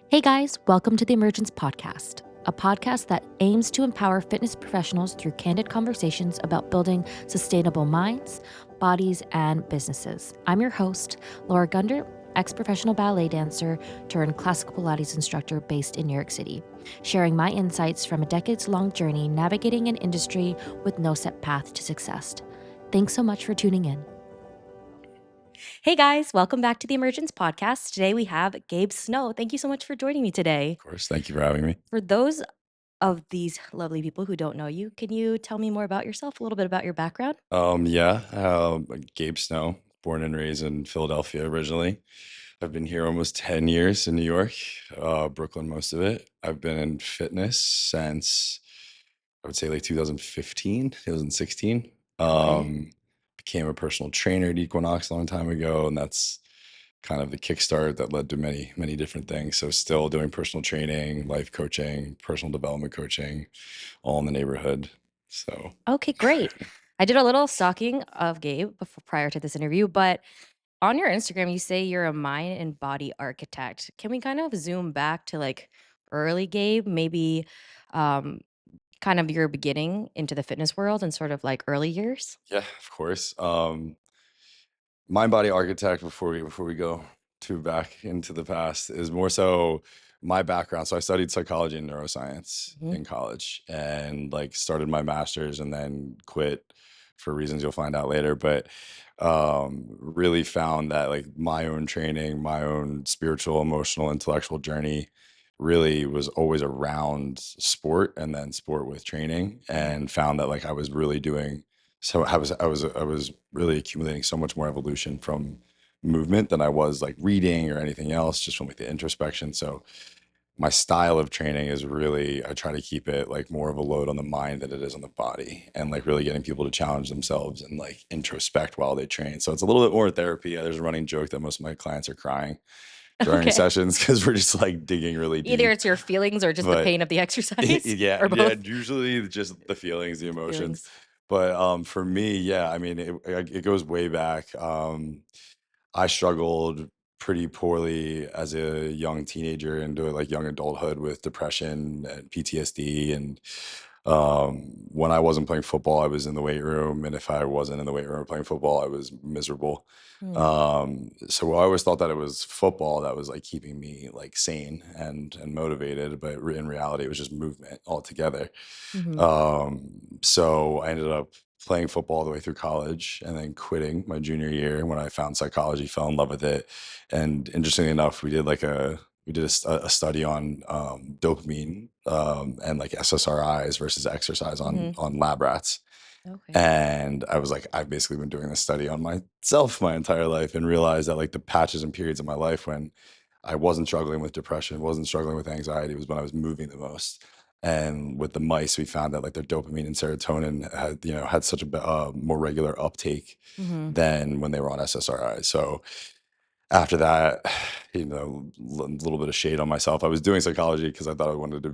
Hey guys, welcome to the Emergence podcast, a podcast that aims to empower fitness professionals through candid conversations about building sustainable minds, bodies, and businesses. I'm your host, Laura Gunder, ex professional ballet dancer turned classical Pilates instructor based in New York City, sharing my insights from a decades long journey navigating an industry with no set path to success. Thanks so much for tuning in. Hey guys, welcome back to the Emergence podcast. Today we have Gabe Snow. Thank you so much for joining me today. Of course. Thank you for having me. For those of these lovely people who don't know you, can you tell me more about yourself, a little bit about your background? Yeah, Gabe Snow, born and raised in Philadelphia originally. I've been here almost 10 years in New York, Brooklyn, most of it. I've been in fitness since I would say like 2015, 2016. Okay. Became a personal trainer at Equinox a long time ago, and that's kind of the kickstart that led to many, many different things. So still doing personal training, life coaching, personal development coaching, all in the neighborhood. So Okay, great. I did a little stalking of Gabe before, prior to this interview, but on your Instagram, you say you're a mind and body architect. Can we kind of zoom back to like early Gabe, maybe um, kind of your beginning into the fitness world and sort of like early years? yeah, of course. Mind body architect before we go too back into the past is more so my background. So I studied psychology and neuroscience Hmm. in college and like started my master's and then quit for reasons you'll find out later. But really found that like my own training, my own spiritual, emotional, intellectual journey really was always around sport and then sport with training, and found that like I was really doing so I was really accumulating so much more evolution from movement than I was like reading or anything else, just from like the introspection. So my style of training is really, I try to keep it like more of a load on the mind than it is on the body, and like really getting people to challenge themselves and like introspect while they train. So it's a little bit more therapy. There's a running joke that most of my clients are crying during Okay. sessions because we're just like digging really Either deep. it's your feelings or just the But pain of the exercise yeah, or yeah, both usually just the feelings, the emotions. feelings. But for me, yeah, I mean, it goes way back. I struggled pretty poorly as a young teenager into like young adulthood with depression and PTSD. And when I wasn't playing football, I was in the weight room, and if I wasn't in the weight room playing football, I was miserable. Mm, So I always thought that it was football that was like keeping me like sane and motivated, but in reality, it was just movement altogether. mhm, So I ended up playing football all the way through college and then quitting my junior year when I found psychology, fell in love with it. And interestingly enough, we did a study on dopamine and like SSRIs versus exercise mhm. on lab rats. Okay. And I was like, I've basically been doing this study on myself my entire life, and realized that like the patches and periods of my life when I wasn't struggling with depression, wasn't struggling with anxiety, was when I was moving the most. And with the mice, we found that like their dopamine and serotonin had such a more regular uptake Mhm. than when they were on SSRIs. So after that, little bit of shade on myself. I was doing psychology because I thought I wanted to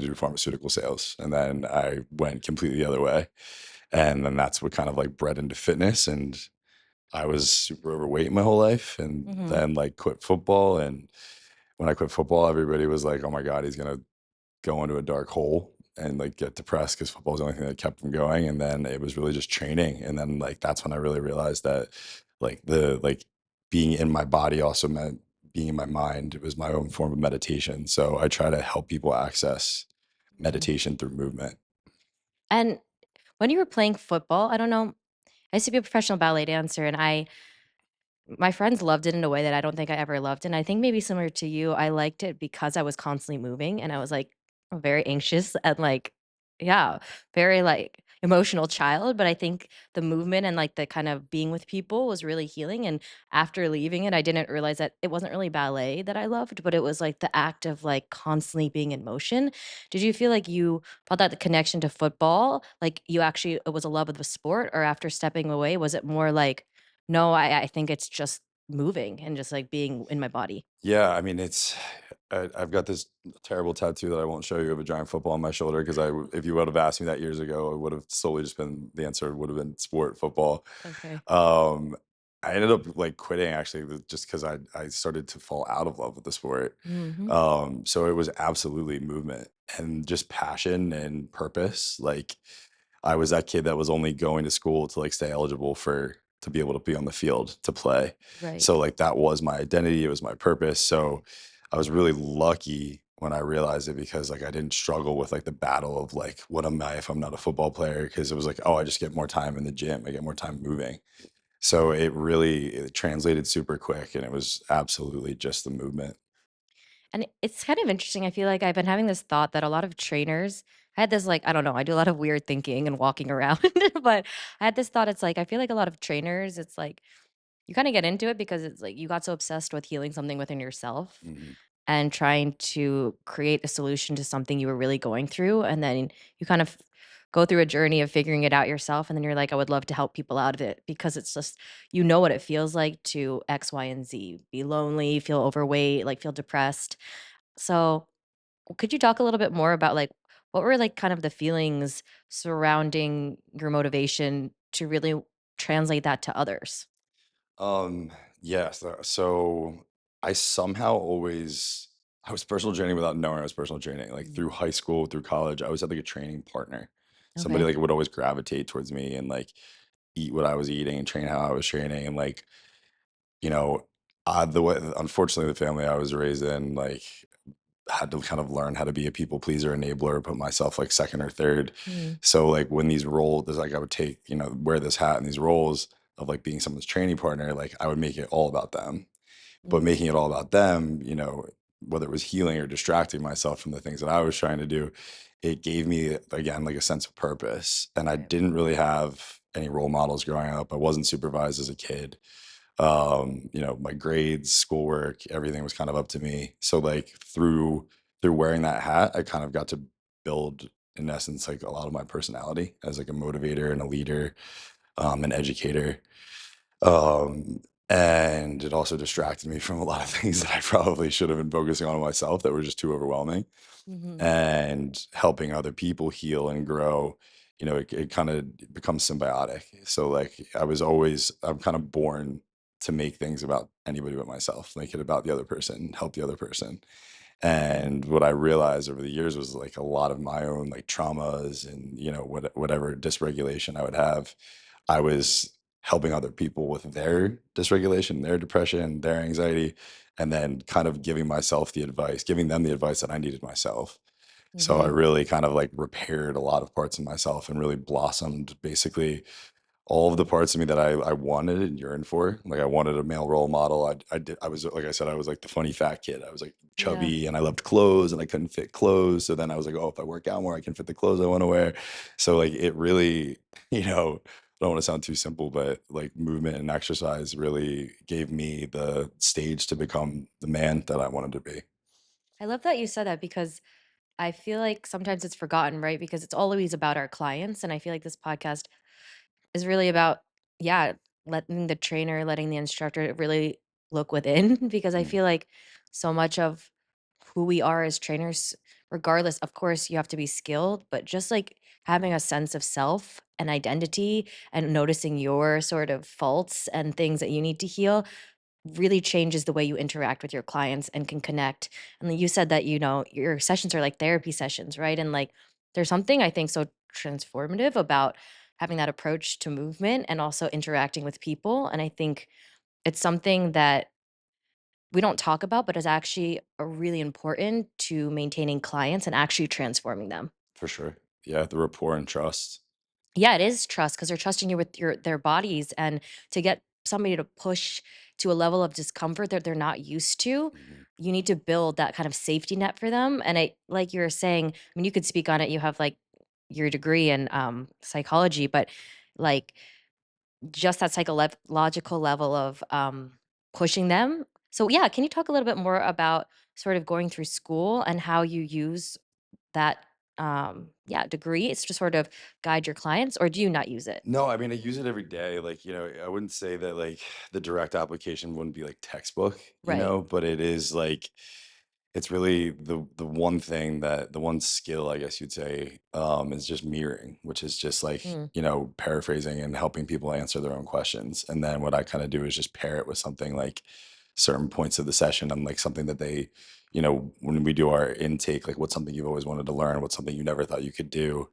do pharmaceutical sales, and then I went completely the other way, and then that's what kind of like bred into fitness. And I was super overweight my whole life, and Mhm. then like quit football. And when I quit football, everybody was like, "Oh my God, he's gonna go into a dark hole and like get depressed," because football was the only thing that kept him going. And then it was really just training. And then like that's when I really realized that like being in my body also meant being in my mind. It was my own form of meditation. So I try to help people access Mhm. meditation through movement. And when you were playing football, I don't know, I used to be a professional ballet dancer and my friends loved it in a way that I don't think I ever loved, and I think maybe similar to you, I liked it because I was constantly moving and I was, like, very anxious and, like yeah, very, like, emotional child, but I think the movement and, like, the kind of being with people was really healing, and after leaving it, I didn't realize that it wasn't really ballet that I loved, but it was, like, the act of, like, constantly being in motion. Did you feel like you felt that the connection to football, like, you actually it was a love of the sport, or after stepping away, was it more like no, I think it's just moving and just, like, being in my body. Yeah, I mean, I've got this terrible tattoo that I won't show you of a giant football on my shoulder, because if you would have asked me that years ago, it would have solely just been the answer would have been sport, football. Okay. Um, I ended up, like, quitting actually just because I started to fall out of love with the sport. Mhm. So it was absolutely movement and just passion and purpose. Like, I was that kid that was only going to school to, like, stay eligible for to be able to be on the field to play. Right. So, like, that was my identity, it was my purpose. So, I was really lucky when I realized it because, like, I didn't struggle with, like, the battle of, like, "What am I if I'm not a football player?" Because it was like, "Oh, I just get more time in the gym, I get more time moving." So it translated super quick, and it was absolutely just the movement. And it's kind of interesting. I feel like I've been having this thought that a lot of trainers I had this like, I don't know, I do a lot of weird thinking and walking around, but I had this thought. It's like, I feel like a lot of trainers, it's like you kind of get into it because it's like you got so obsessed with healing something within yourself Mhm, and trying to create a solution to something you were really going through. And then you kind of go through a journey of figuring it out yourself. And then you're like, I would love to help people out of it because it's just, you know what it feels like to X, Y, and Z be lonely, feel overweight, like feel depressed. So, could you talk a little bit more about like what were like kind of the feelings surrounding your motivation to really translate that to others? yes, so I somehow always I was personal training without knowing I was personal training, like, Mm. through high school, through college, I always had, like, a training partner. Somebody, Okay. like, would always gravitate towards me and, like, eat what I was eating and train how I was training, and, like, you know, the way unfortunately, the family I was raised in, like, had to kind of learn how to be a people pleaser, enabler, put myself like second or third. Mm, So like when these roles, like I would take, wear this hat in these roles of like being someone's training partner, like I would make it all about them. But mm, making it all about them, whether it was healing or distracting myself from the things that I was trying to do, it gave me again like a sense of purpose. And I right. didn't really have any role models growing up. I wasn't supervised as a kid. My grades, schoolwork, everything was kind of up to me. So like through wearing that hat, I kind of got to build in essence like a lot of my personality as like a motivator and a leader, an educator. Um, and it also distracted me from a lot of things that I probably should have been focusing on myself that were just too overwhelming Mhm. and helping other people heal and grow, it kind of becomes symbiotic. So like I'm kind of born to make things about anybody but myself, make it about the other person, help the other person. Mhm. And what I realized over the years was like a lot of my own like traumas and whatever dysregulation I would have, I was helping other people with their dysregulation, their depression, their anxiety, and then kind of giving them the advice that I needed myself. So I Mhm. really kind of like repaired a lot of parts of myself and really blossomed basically all of the parts of me that I wanted and yearned for. Like I wanted a male role model. I was like I said, I was like the funny fat kid. I was like Yeah. chubby and I loved clothes and I couldn't fit clothes. So then I was like, oh, if I work out more, I can fit the clothes I want to wear. So like it really, I don't want to sound too simple, but like movement and exercise really gave me the stage to become the man that I wanted to be. I love that you said that because I feel like sometimes it's forgotten, right? Because it's always about our clients. And I feel like this podcast is really about, yeah, letting the trainer, letting the instructor really look within because I Mm, feel like so much of who we are as trainers, regardless, of course, you have to be skilled, but just like having a sense of self and identity and noticing your sort of faults and things that you need to heal really changes the way you interact with your clients and can connect. And then you said that, your sessions are like therapy sessions, right? And like there's something I think so transformative about having that approach to movement and also interacting with people. And I think it's something that we don't talk about, but is actually really important to maintaining clients and actually transforming them. for sure. Yeah, the rapport and trust. Yeah, it is trust because 'cause they're trusting you with their bodies, and to get somebody to push to a level of discomfort that they're not used to, Mhm. you need to build that kind of safety net for them, and I like you were saying, I mean, you could speak on it, you have, like, your degree in, psychology, but, like, just that psychological level of, pushing them. So, yeah, can you talk a little bit more about sort of going through school and how you use that, yeah, degree is to sort of guide your clients, or do you not use it? No, I mean, I use it every day. Like, I wouldn't say that like the direct application wouldn't be like textbook, Right. but it is like It's really the one thing that the one skill, I guess you'd say, is just mirroring, which is just like, Mm, paraphrasing and helping people answer their own questions. And then what I kind of do is just pair it with something like certain points of the session and like something that they, when we do our intake, like what's something you've always wanted to learn, what's something you never thought you could do,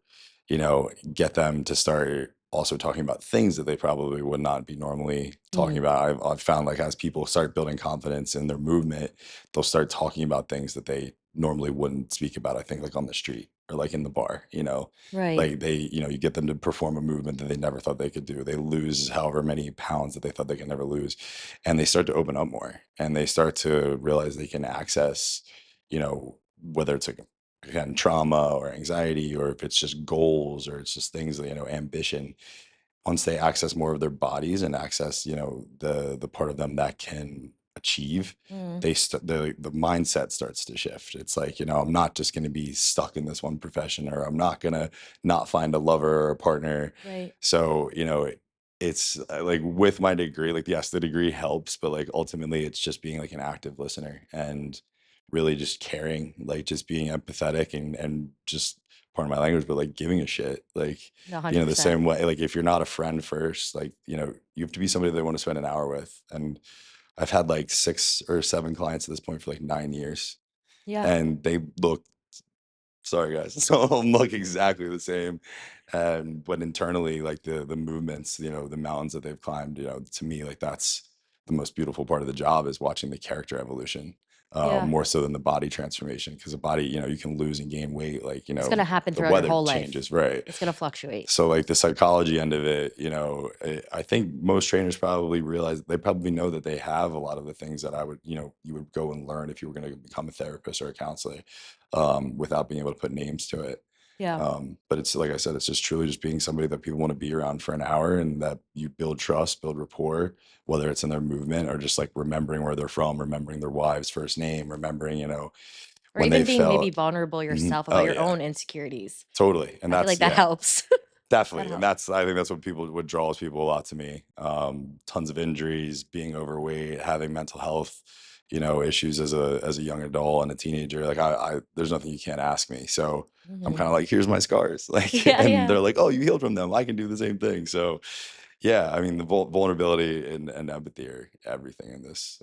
get them to start also talking about things that they probably would not be normally talking mm, about. I've found like as people start building confidence in their movement, they'll start talking about things that they normally wouldn't speak about, I think, like on the street or like in the bar, right. like you get them to perform a movement that they never thought they could do. They lose however many pounds that they thought they could never lose. And they start to open up more and they start to realize they can access, whether it's like, again, trauma or anxiety, or if it's just goals or it's just things, ambition. Once they access more of their bodies and access, the part of them that can achieve, Mm, the mindset starts to shift. It's like, I'm not just going to be stuck in this one profession, or I'm not going to not find a lover or a partner. right. So, it's like with my degree, like, yes, the degree helps, but like ultimately it's just being like an active listener and really just caring, like just being empathetic and just, pardon my language, but like giving a shit. Like, No, the 100%. same way, like if you're not a friend first, like, you have to be somebody they want to spend an hour with. And I've had like 6 or 7 clients at this point for like 9 years, Yeah. and they look, sorry guys, some of them look exactly the same. And but internally, like the movements, the mountains that they've climbed, to me, like that's the most beautiful part of the job is watching the character evolution. Yeah. More so than the body transformation, because the body, you can lose and gain weight, like, It's gonna happen the throughout your weather whole life. changes, right? It's gonna fluctuate. So like the psychology end of it, I think most trainers probably realize, they probably know that they have a lot of the things that I would, you would go and learn if you were going to become a therapist or a counselor, without being able to put names to it. Yeah. But it's like I said, it's just truly just being somebody that people want to be around for an hour, and that you build trust, build rapport, whether it's in their movement or just like remembering where they're from, remembering their wife's first name, remembering, Or when even they being maybe felt. vulnerable Mhm. yourself about Oh your yeah, own insecurities. totally. And I feel like that's, that yeah. helps. That Definitely, and helps. that's, I think that's what people, what draws people a lot to me. Tons of injuries, being overweight, having mental health, issues as a young adult and a teenager. Like I there's nothing you can't ask me. So I'm Mhm. kind of like, here's my scars, like, Yeah, and yeah. they're like, oh, you healed from them. I can do the same thing. So yeah, I mean, the vulnerability and empathy are everything in this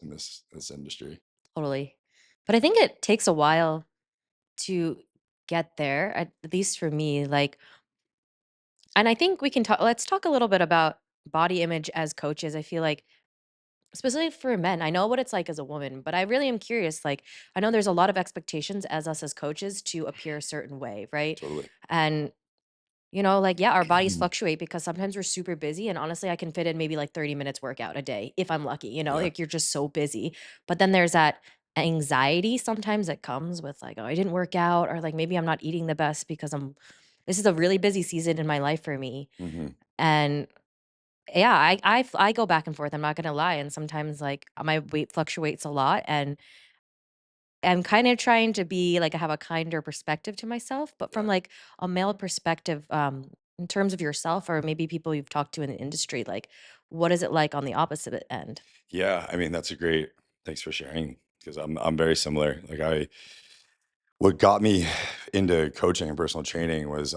industry. Totally. But I think it takes a while to get there, at least for me, like and I think we can talk let's talk a little bit about body image as coaches. I feel like specifically for men, I know what it's like as a woman, but I really am curious, like, I know there's a lot of expectations as us as coaches to appear a certain way, right? Totally. And like, yeah, our bodies fluctuate because sometimes we're super busy. And honestly, I can fit in maybe like 30 minutes workout a day if I'm lucky, Yeah. like you're just so busy. But then there's that anxiety sometimes that comes with like, oh, I didn't work out, or like maybe I'm not eating the best because this is a really busy season in my life for me. Hmm. And yeah, I go back and forth. I'm not gonna lie. And sometimes like my weight fluctuates a lot. And I'm kind of trying to be like, I have a kinder perspective to myself, but from Yeah. like a male perspective, in terms of yourself or maybe people you've talked to in the industry, like what is it like on the opposite end? Yeah. I mean, that's a great. Thanks for sharing, because I'm very similar. Like what got me into coaching and personal training was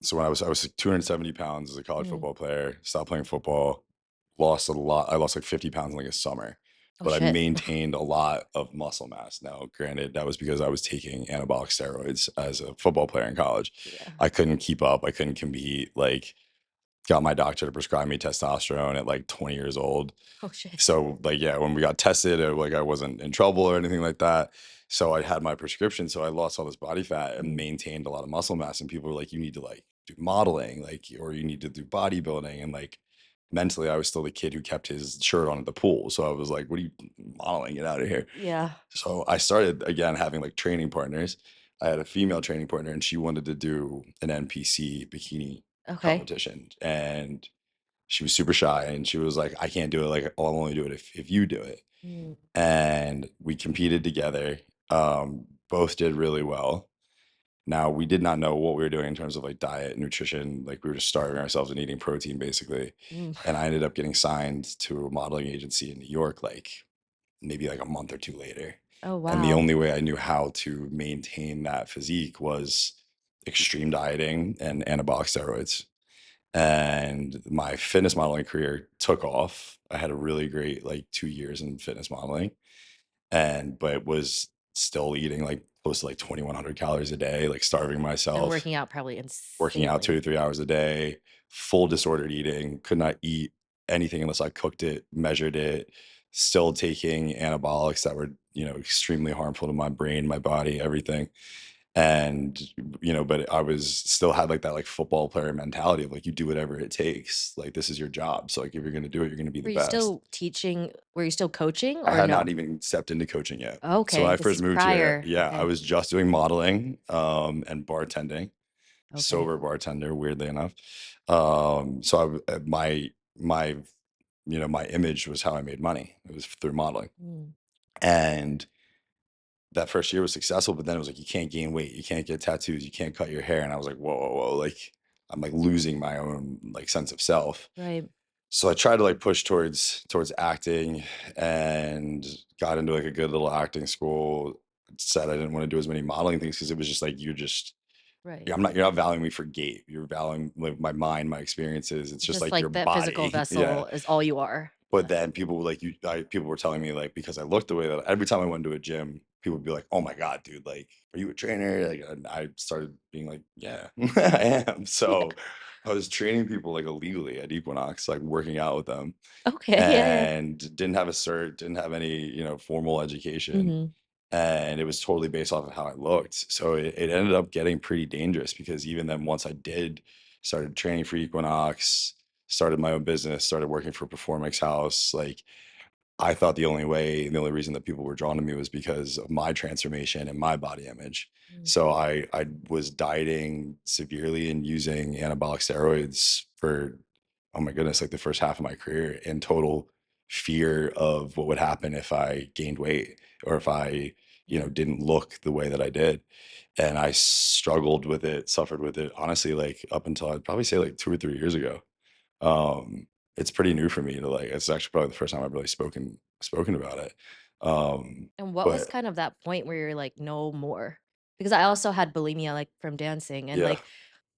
so when I was like 270 pounds as a college Mm. football player, stopped playing football, lost a lot. I lost like 50 pounds in like a summer, Oh but I shit. maintained a lot of muscle mass. Now, granted, that was because I was taking anabolic steroids as a football player in college. Yeah. I couldn't keep up. I couldn't compete. Like, got my doctor to prescribe me testosterone at like 20 years old. Oh shit. So, like, yeah, when we got tested, like I wasn't in trouble or anything like that. So I had my prescription. So I lost all this body fat and Mm. maintained a lot of muscle mass. And people were like, you need to like do modeling, like, or you need to do bodybuilding. And like mentally, I was still the kid who kept his shirt on at the pool. So I was like, what are you modeling? Get out of here. Yeah. So I started again having like training partners. I had a female training partner and she wanted to do an NPC bikini Okay. competition. And she was super shy and she was like, I can't do it. Like, I'll only do it if you do it. Mm. And we competed together. Both did really well. Now, we did not know what we were doing in terms of like diet, nutrition. Like, we were just starving ourselves and eating protein basically. Mm. And I ended up getting signed to a modeling agency in New York, like maybe like a month or two later. Oh, And the wow. only way I knew how to maintain that physique was extreme dieting and anabolic steroids. And my fitness modeling career took off. I had a really great like 2 years in fitness modeling, and but was still eating like close to like 2,100 calories a day, like starving And myself, working out probably working out two insanely. to 3 hours a day, full disordered eating, could not eat anything unless I cooked it, measured it, still taking anabolics that were, extremely harmful to my brain, my body, everything. And, but I was still had like that like football player mentality of like, you do whatever it takes. Like, this is your job. So like, if you're going to do it, you're going to be the Were you best. still teaching were you still coaching I or had not no? even stepped into coaching yet. So when Okay, I this first is moved here, prior. yeah, I Okay, was just doing modeling, and bartending, okay. sober bartender, weirdly enough. So my my image was how I made money. It was through modeling. Mm, And that first year was successful, but then it was like you can't gain weight, you can't get tattoos, you can't cut your hair. And I was like, whoa, whoa, whoa, like I'm like losing my own like sense of self. right. So I tried to like push towards acting and got into like a good little acting school. Said I didn't want to do as many modeling things because it was just like Right. you're not valuing me for Gabe. You're valuing like my mind, my experiences. It's It's just just like your like that physical body. Yeah. vessel is all you are. But Yeah. then people were like, people were telling me like because I looked the way that every time I went to a gym, people would be like, "Oh my god, dude! Like, are you a trainer?" Like, and I started being like, "Yeah, I am." Yeah. So I was training people like illegally at Equinox, like working out with them, Okay, yeah, yeah. and didn't have a cert, didn't have any formal education, Mhm. and it was totally based off of how I looked. So it ended up getting pretty dangerous because even then, once I did started training for Equinox, started my own business, started working for Performance House, like I thought the only reason that people were drawn to me was because of my transformation and my body image. Mm, So I was dieting severely and using anabolic steroids for, oh my goodness, like the first half of my career in total fear of what would happen if I gained weight or if I, yeah. didn't look the way that I did. And I struggled with it, suffered with it, honestly, like up until I'd probably say like 2 or 3 years ago. Um, it's pretty new for me to like it's actually probably the first time I've really spoken about it. And what was But kind of that point where you're like, "No more"? Because I also had bulimia, like, from dancing, and, yeah. like,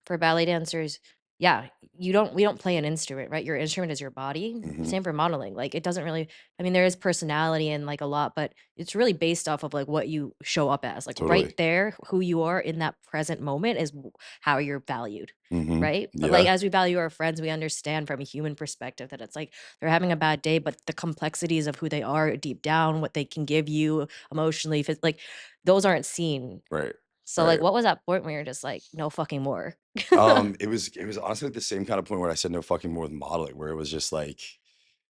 for ballet dancers, yeah, we don't play an instrument, right? Your instrument is your body. Mhm. Same for modeling. Like it doesn't really I mean, there is personality and like a lot, but it's really based off of like what you show up as. Like right Totally. there, who you are in that present moment is how you're valued. Mhm. Right. But like Yeah. as we value our friends, we understand from a human perspective that it's like they're having a bad day, but the complexities of who they are deep down, what they can give you emotionally, like those aren't seen. Right. So like Right. what was that point where you're just like, no fucking more? It was honestly like the same kind of point where I said no fucking more with modeling, where it was just like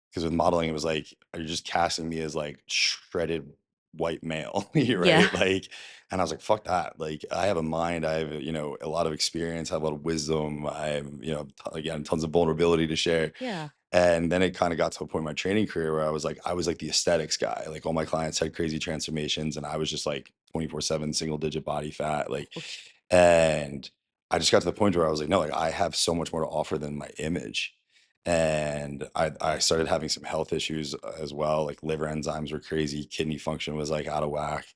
because with modeling, it was like, are you just casting me as like shredded white male, Yeah. right? Like, and I was like, fuck that. Like, I have a mind, I have, a lot of experience, I have a lot of wisdom, I have, again, tons of vulnerability to share. Yeah. And then it kind of got to a point in my training career where I was like the aesthetics guy. Like all my clients had crazy transformations and I was just like 24/7 single digit body fat. Like, and I just got to the point where I was like, no, like I have so much more to offer than my image. And I started having some health issues as well. Like liver enzymes were crazy, kidney function was like out of whack.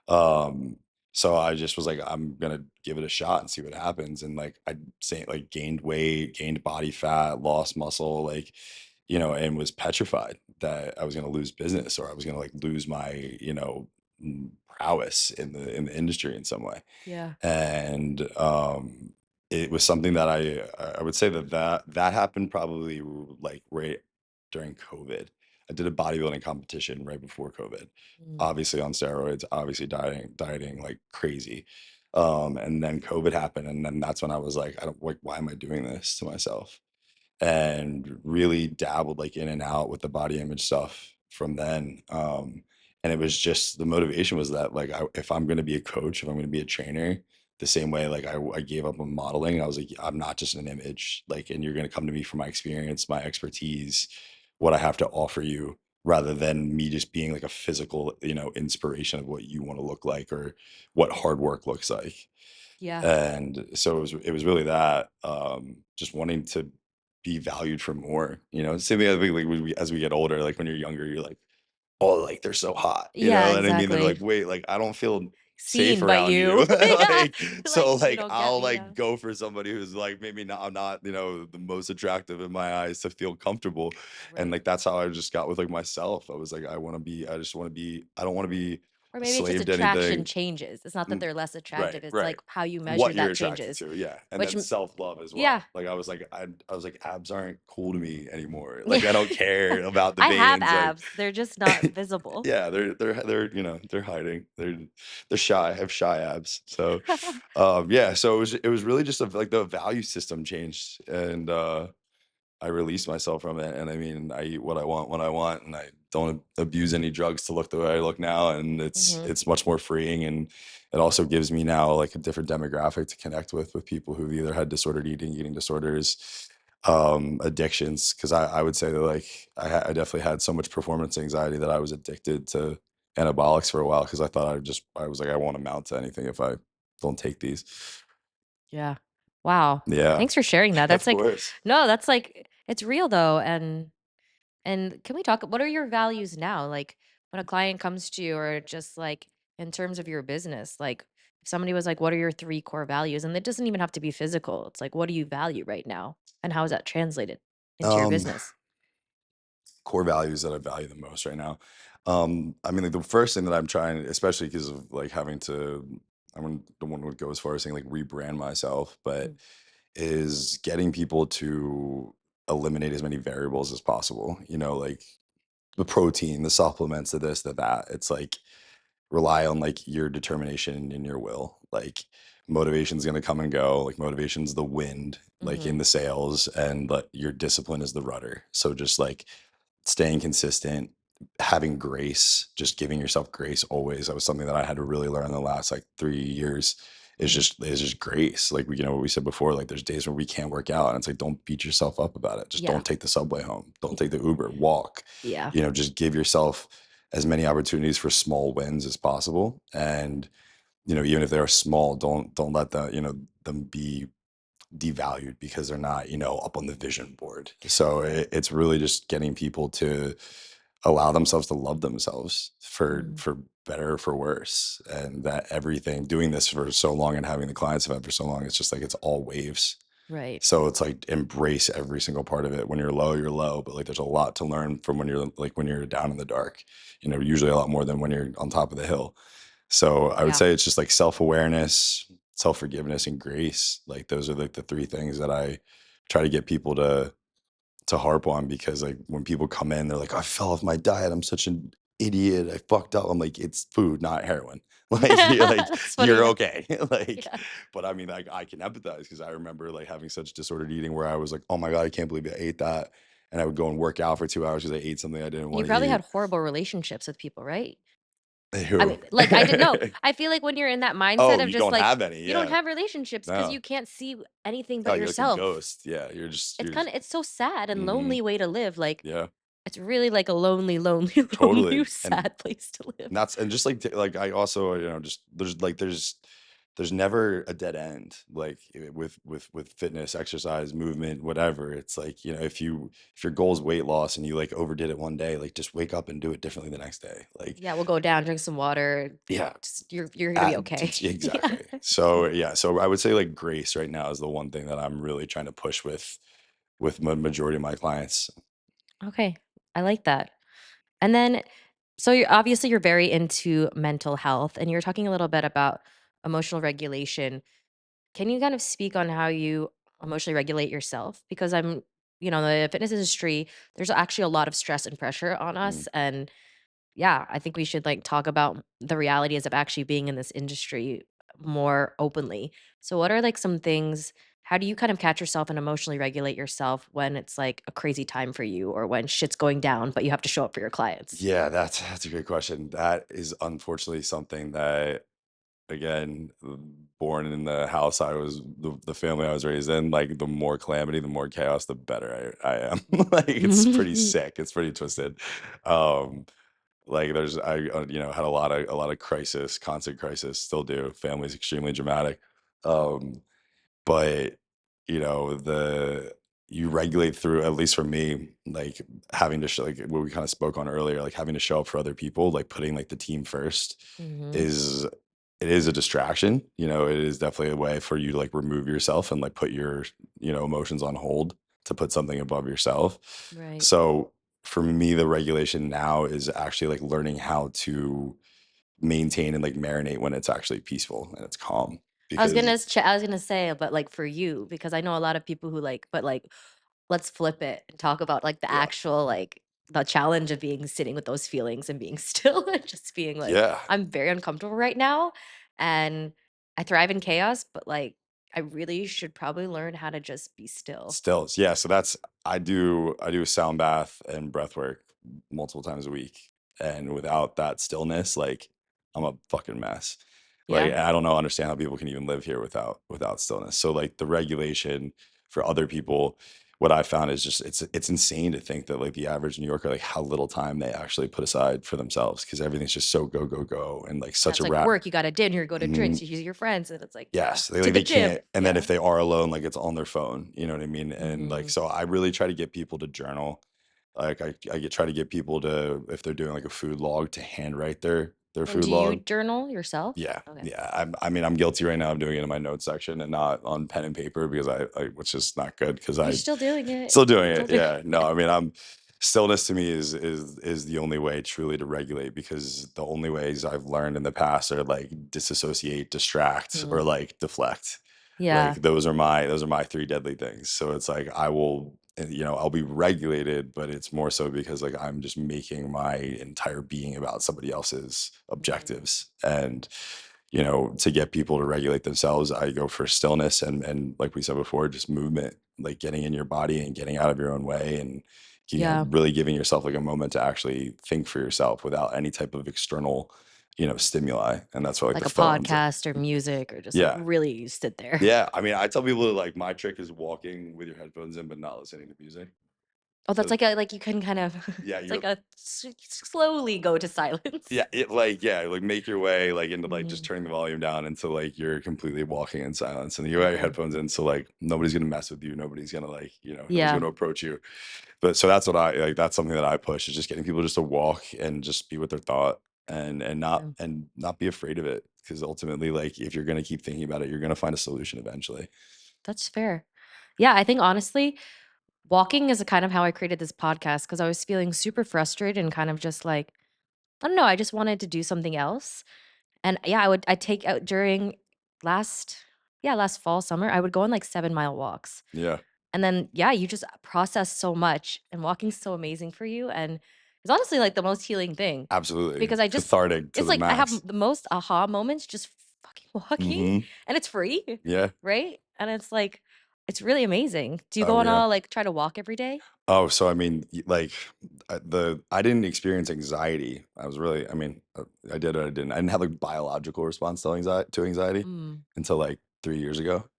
Um, so I just was like, I'm gonna give it a shot and see what happens. And like I say like gained weight, gained body fat, lost muscle, like, and was petrified that I was gonna lose business or I was gonna like lose my, prowess in the industry in some way. Yeah. And it was something that I would say that happened probably like right during COVID. I did a bodybuilding competition right before COVID, Mm. obviously on steroids, obviously dieting like crazy. And then COVID happened, and then that's when I was like, I don't like, why am I doing this to myself? And really dabbled like in and out with the body image stuff from then. And it was just the motivation was that like if I'm going to be a coach, if I'm going to be a trainer, the same way like I gave up on modeling, I was like, I'm not just an image, like, and you're going to come to me for my experience, my expertise, what I have to offer you, rather than me just being like a physical, inspiration of what you want to look like or what hard work looks like. Yeah. And so it was really that, just wanting to be valued for more, same thing I think like as we get older, like when you're younger, you're like, oh, like, they're so hot, you Yeah, know what I mean? They're like, exactly. "Wait, like, I don't feel safe Seen by around you. you." Yeah. Like, Like, so, "You like, don't get I'll, me like, now." go for somebody who's, like, maybe not I'm not, the most attractive in my eyes to feel comfortable, and, Right. like, that's how I just got with, like, myself. I was like, I just wanna be I don't wanna be Or a maybe it's just slave to attraction anything. changes. It's not that Mm, they're less right, attractive, it's right. like how you measure What you're that attracted changes, to, yeah, and which then m self-love as yeah. well. Like, I was like, "Abs aren't cool to me anymore." Like, I don't care about the I have veins, like abs, they're just not visible. yeah, they're hiding. They're shy. I have shy abs. So, yeah, so it was really just like the value system changed, and I released myself from it, and I mean, I eat what I want when I want, and I don't abuse any drugs to look the way I look now, and it's Mhm, it's much more freeing, and it also gives me now like a different demographic to connect with people who've either had disordered eating, eating disorders, addictions. Because I would say that like I definitely had so much performance anxiety that I was addicted to anabolics for a while because I thought I was like I won't amount to anything if I don't take these. yeah. Wow. Yeah, Thanks for sharing that, of that's like course. no, that's like it's real though, and can we talk what are your values now? Like, when a client comes to you or just, like, in terms of your business, like, if somebody was like, "What are your 3 core values?" And it doesn't even have to be physical, it's like, what do you value right now? And how is that translated into your Um, business? core values that I value the most right now. I mean, like the first thing that I'm trying, especially because of like having to, I don't want to go as far as saying like rebrand myself, but Mm, is getting people to eliminate as many variables as possible. You know, like the protein, the supplements, the this, the that. It's like rely on like your determination and your will. Like motivation's gonna come and go. Like motivation's the wind, like mhm, in the sails, and your discipline is the rudder. So just like staying consistent, having grace, just giving yourself grace always. That was something that I had to really learn in the last like 3 years. mm, Is just grace. Like what we said before. Like there's days where we can't work out, and it's like don't beat yourself up about it. Just yeah, don't take the subway home. Don't y take the Uber. Walk. yeah, Just give yourself as many opportunities for small wins as possible. And even if they're small, don't let them be devalued because they're not up on the vision board. So it's really just getting people to allow themselves to love themselves mm, for better or for worse, and that everything doing this for so long and having the clients I've had for so long, it's just like it's all waves. right, So it's like embrace every single part of it. When you're low, but like there's a lot to learn from when you're down in the dark, usually a lot more than when you're on top of the hill. So I would yeah, say it's just like self-awareness, self-forgiveness, and grace. Like those are like the three things that I try to get people to harp on, because like when people come in, they're like, "I fell off my diet. I'm such an idiot. I fucked up." I'm like, "It's food, not heroin." That's funny, You're yeah, okay. Like, yeah. but I mean, like I can empathize because I remember like having such disordered eating where I was like, "Oh my God, I can't believe I ate that." And I would go and work out for 2 hours because I ate something I didn't And you want to probably eat. had horrible relationships with people, right? I Who? mean, like, I didn't know. I feel like when you're in that mindset Oh, of you just, don't like, have any. you don't Yeah. have relationships because No. you can't see anything Oh, but you're like a yourself. ghost. Yeah. You're just It's you're just kinda it's so sad and mhm. lonely way to live, like, Yeah. it's really, like, a lonely, lonely, lonely, Totally. sad place to live. And just like like I also, just there's never a dead end. Like with fitness, exercise, movement, whatever. It's like, if your goal is weight loss and you like overdid it one day, like just wake up and do it differently the next day. Like, Yeah, we'll go down, drink some water, yeah. just you're gonna be okay. Yeah. Exactly. So yeah, so I would say like grace right now is the one thing that I'm really trying to push with majority of my clients. Okay, I like that. And then so you're very into mental health, and you're talking a little bit about emotional regulation. Can you kind of speak on how you emotionally regulate yourself? Because the fitness industry, there's actually a lot of stress and pressure on Mm. us. And yeah, I think we should like talk about the realities of actually being in this industry more openly. So, what are like some things? How do you kind of catch yourself and emotionally regulate yourself when it's like a crazy time for you or when shit's going down, but you have to show up for your clients? Yeah, that's a great question. That is unfortunately something that, again, born in the house the family I was raised in, like the more calamity, the more chaos, the better I am. Like it's pretty sick. It's pretty twisted. Um, like I had a lot of crisis, constant crisis, still do. Family's extremely dramatic. Um, but the you regulate through, at least for me, like having to show, like what we kind of spoke on earlier, like having to show up for other people, like putting like the team first Mhm. is it is a distraction. It is definitely a way for you to like remove yourself and like put your, emotions on hold to put something above yourself. Right. So for me, the regulation now is actually like learning how to maintain and like marinate when it's actually peaceful and it's calm. Because I was gonna say, but, like, for you, because I know a lot of people who, like but, like, let's flip it and talk about, like, the yeah, actual, like the challenge of being sitting with those feelings and being still and just being like, yeah. "I'm very uncomfortable right now, and I thrive in chaos, but, like, I really should probably learn how to just be still." Stills, yeah, so that's I do a sound bath and breath work multiple times a week, and without that stillness, like, I'm a fucking mess. Like, Yeah? I don't know understand how people can even live here without stillness. So, like, the regulation for other people, what I found is just it's insane to think that, like, the average New Yorker, like, how little time they actually put aside for themselves because everything's just so go, go, go, and, like, Yeah, such it's a like rap. work, you got dinner, go to drinks, Mhm. you see your friends, and it's like, yeah, Yes, they to like the they gym. can't, and then if Yeah. they are alone, like, it's on their phone, you know what I mean? And, like, Mhm. so I really try to get people to journal. Like, try to get people to, if they're doing, like, a food log, to handwrite their And food do you log. journal yourself? Yeah, Okay. yeah, I mean, I'm guilty right now of doing it in my notes section and not on pen and paper because which is not good because You're I still doing it. still doing Still it, doing yeah. No, I mean, stillness to me is the only way truly to regulate because the only ways I've learned in the past are, like, disassociate, distract, or, Mhm. like, deflect. Like, Yeah. those are my 3 deadly things. So it's like I will, I'll be regulated, but it's more so because, like, I'm just making my entire being about somebody else's Mhm. objectives. And, to get people to regulate themselves, I go for stillness and like we said before, just movement, like getting in your body and getting out of your own way and, Yeah. really giving yourself like a moment to actually think for yourself without any type of external, stimuli. And that's what like Like the a phones. podcast or music or just, like, Yeah. really sit there. Yeah, I mean, I tell people like my trick is walking with your headphones in, but not listening to music. Oh, that's So like a like, you can kind of yeah, it's like a slowly go to silence. yeah, like make your way like into like just Mhm. turning the volume down until like you're completely walking in silence, and you have your Okay. headphones in, so like nobody's gonna mess with you, nobody's Yeah. gonna approach you. But so that's what I like. That's something that I push is just getting people just to walk and just be with their thought Yeah. and not be afraid of it because ultimately, like if you're gonna keep thinking about it, you're gonna find a solution eventually. That's fair. Yeah, I think honestly, walking is a kind of how I created this podcast because I was feeling super frustrated and kind of just like, I don't know, I just wanted to do something else. And yeah, I take out during last last fall, summer, I would go on like 7-mile walks. Yeah. And then, yeah, you just process so much, and walking's so amazing for you, and it's honestly, like, the most healing thing Absolutely. because I just Cathartic to it's the like I have max. the most aha moments just fucking walking, Mhm. and it's free, Yeah. right? And it's like it's really amazing. Do you go Oh, on yeah. a like, try to walk every day? Oh, so I mean, like, I didn't experience anxiety. I mean, I did or I didn't. I didn't have, like, biological response to anxiety Mm. until, like, 3 years ago.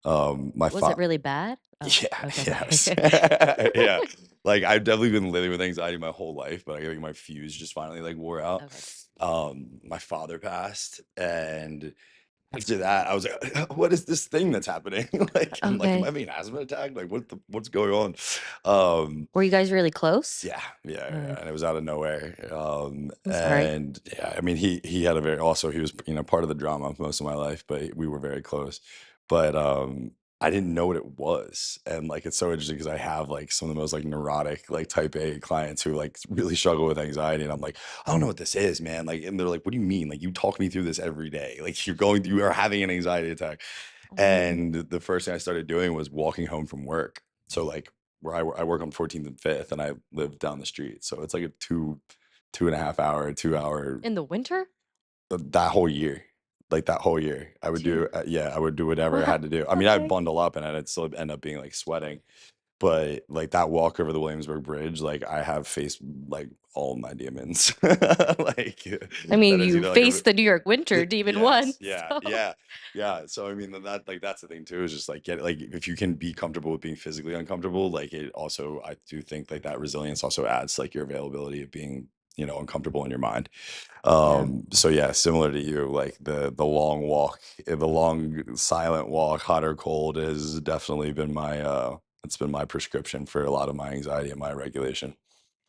My Was it fa really bad? Oh, Yeah, okay, yes. okay. Yeah. Like, I've definitely been living with anxiety my whole life, but I think my fuse just finally, like, wore out. Okay. My father passed, and after that, I was like, "What is this thing that's happening?" Like, I'm like, "Am I Okay. having an asthma attack? Like, what's going on?" Um, Were you guys really close? yeah, yeah, Okay. yeah, and it was out of nowhere. I'm sorry. And yeah, I mean, he had a very also he was part of the drama of most of my life, but we were very close. But I didn't know what it was, and like it's so interesting because I have like some of the most like neurotic like type A clients who like really struggle with anxiety, and I'm like, I don't know what this is, man. Like, and they're like, what do you mean? Like, you talk me through this every day. Like, you are having an anxiety attack. Oh, And the first thing I started doing was walking home from work. So like where I work on 14th and 5th, and I live down the street. So it's like a 2.5 hour, 2 hour, in the winter? that whole year. Like that whole year, I would Dude. do, yeah, I would do whatever I had to do. I mean, I'd Okay. bundle up and I'd still end up being like sweating, but like that walk over the Williamsburg Bridge, like I have faced like all my demons, like I mean, that is you either like a faced the New York winter demon yes, once, yeah, so yeah, yeah. So I mean that's the thing too is just like get like if you can be comfortable with being physically uncomfortable, like it also I do think like that resilience also adds to, like your availability of being uncomfortable in your mind. yeah. So yeah, similar to you, like the long walk, the long silent walk, hot or cold, has definitely been That's been my prescription for a lot of my anxiety and my regulation.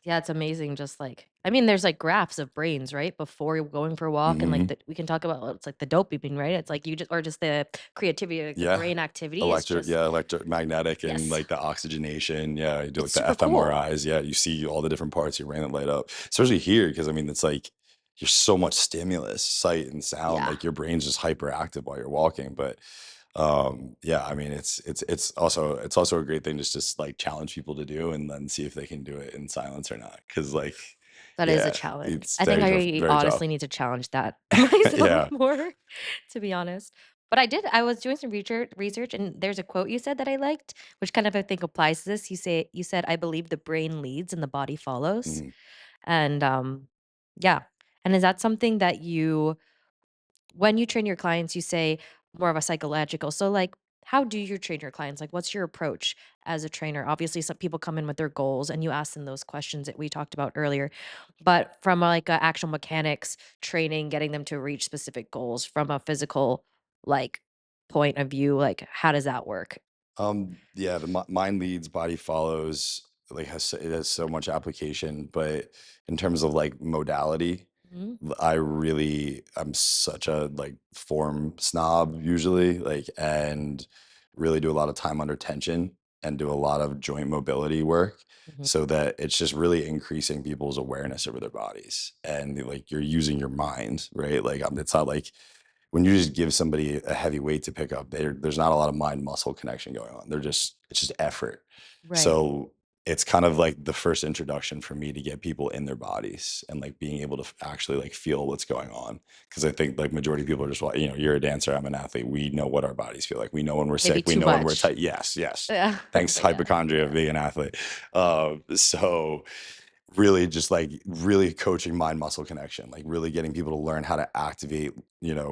Yeah, it's amazing just, like I mean, there's, like, graphs of brains, right? Before you're going for a walk and, like, Mhm. the we can talk about it's like the dopamine, right? It's like you just or just the creativity, like, the Yeah. brain activity is just Electromagnetic and, yes. like, the oxygenation, yeah, you do, It's like, the super cool. fMRIs, yeah, you see all the different parts of your brain that light up. Especially here, because I mean, it's like, there's so much stimulus, sight and sound, Yeah. like, your brain's just hyperactive while you're walking, but, yeah, I mean, it's also a great thing just, like, challenge people to do and then see if they can do it in silence or not. Because like, That is a yeah, challenge. it's I think I very tough. honestly need to challenge that myself Yeah. more, to be honest. But I was doing some research, and there's a quote you said that I liked, which kind of I think applies to this. You said, "I believe the brain leads and the body follows." Mhm. And, yeah. And is that something that you when you train your clients, you say more of a psychological. So, like, how do you train your clients? Like, what's your approach as a trainer? Obviously, some people come in with their goals, and you ask them those questions that we talked about earlier. But from like a actual mechanics training, getting them to reach specific goals from a physical like point of view, like how does that work? Yeah, the mind leads, body follows, like it has so much application, but in terms of like modality, Mhm. I'm such a like form snob usually, like, and really do a lot of time under tension and do a lot of joint mobility work Mhm. so that it's just really increasing people's awareness over their bodies and like you're using your mind, right? Like it's not like when you just give somebody a heavy weight to pick up, there's not a lot of mind muscle connection going on. It's just effort. Right. So it's kind of like the first introduction for me to get people in their bodies and like being able to actually like feel what's going on. Cause I think like majority of people are just like, you're a dancer, I'm an athlete. We know what our bodies feel like. We know when we're Maybe sick. We too know when we're much. tight. Yes, yes. Yeah. Thanks, But yeah. hypochondria of Yeah. being an athlete. So really just like really coaching mind muscle connection, like really getting people to learn how to activate,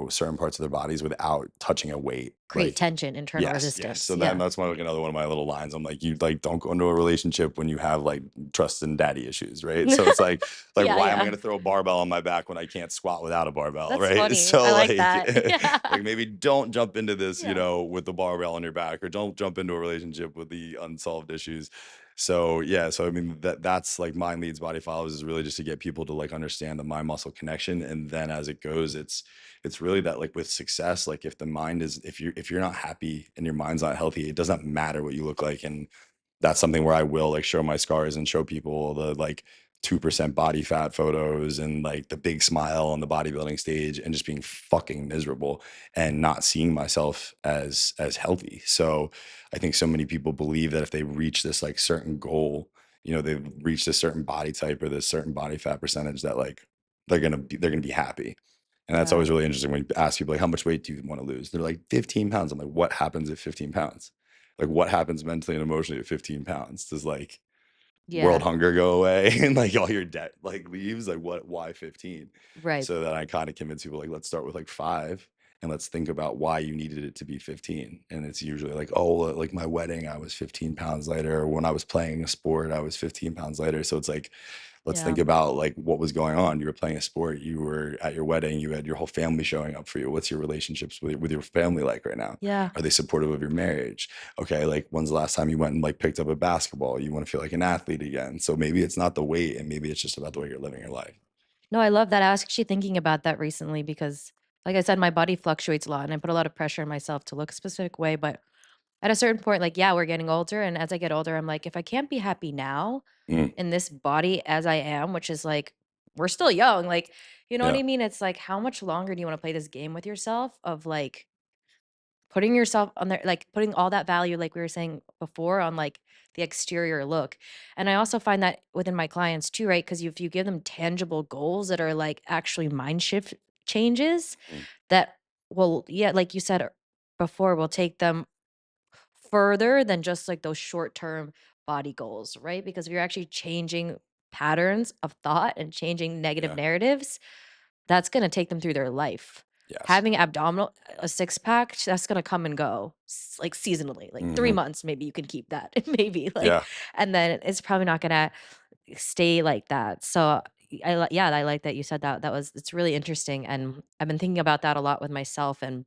certain parts of their bodies without touching a weight. Create Like, tension, internal yes, yes. resistance. So then Yeah. that's my like another one of my little lines. I'm like, you like don't go into a relationship when you have like trust and daddy issues, right? So it's like Yeah. why am I Yeah. gonna throw a barbell on my back when I can't squat without a barbell, That's right? funny. I So like like that. Yeah. like maybe don't jump into this, Yeah. with the barbell on your back, or don't jump into a relationship with the unsolved issues. So yeah, so I mean that's like mind leads, body follows is really just to get people to like understand the mind muscle connection, and then as it goes, it's really that like with success, like if you're not happy and your mind's not healthy, it doesn't matter what you look like, and that's something where I will like show my scars and show people the like 2% body fat photos and like the big smile on the bodybuilding stage and just being fucking miserable and not seeing myself as healthy. So I think so many people believe that if they reach this like certain goal, they've reached a certain body type or this certain body fat percentage that like they're gonna be happy. And that's Yeah. always really interesting when you ask people like, how much weight do you want to lose? They're like 15 pounds. I'm like, what happens at 15 pounds? Like what happens mentally and emotionally at 15 pounds? Does like world Yeah. hunger go away and like all your debt like leaves? Like why 15? Right. So then I kind of convince people like, let's start with like 5 and let's think about why you needed it to be 15. And it's usually like, oh, like my wedding, I was 15 pounds lighter. Or when I was playing a sport, I was 15 pounds lighter. So it's like, let's Yeah. think about like what was going on. You were playing a sport, you were at your wedding, you had your whole family showing up for you. What's your relationships with your family like right now? Yeah. Are they supportive of your marriage? Okay, like when's the last time you went and like picked up a basketball? You want to feel like an athlete again. So maybe it's not the weight and maybe it's just about the way you're living your life. No, I love that. I was actually thinking about that recently because, like I said, my body fluctuates a lot and I put a lot of pressure on myself to look a specific way. But at a certain point, like, yeah, we're getting older. And as I get older, I'm like, if I can't be happy now Mm, in this body as I am, which is like, we're still young, like, you know what yeah. I mean? It's like, how much longer do you want to play this game with yourself of like, putting yourself on there like, putting all that value, like we were saying before, on, like, the exterior look, and I also find that within my clients too, right? Because if you give them tangible goals that are, like, actually mind shift changes Mm, that will yeah, like you said before, will take them further than just, like, those short-term body goals, right? Because if you're actually changing patterns of thought and changing negative yeah. narratives, that's gonna take them through their life. Yes. Having abdominal a six-pack, that's gonna come and go, like, seasonally, like, 3 Hmm. months, maybe you can keep that, maybe, like, Yeah. and then it's probably not gonna stay like that, so, I like that you said that, it's really interesting, and I've been thinking about that a lot with myself, and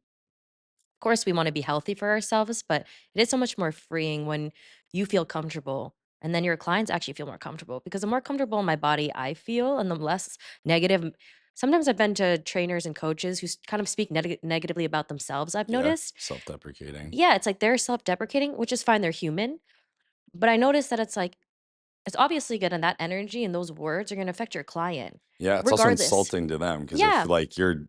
course, we wanna be healthy for ourselves, but it is so much more freeing when you feel comfortable, and then your clients actually feel more comfortable, because the more comfortable in my body I feel and the less negative sometimes I've been to trainers and coaches who kind of speak negatively about themselves, I've Yeah, noticed. self-deprecating. Yeah, it's like they're self-deprecating, which is fine, they're human, but I noticed that it's like, it's obviously good, and that energy and those words are gonna affect your client, Yeah, it's also regardless. insulting to them because if, Yeah. like, you're,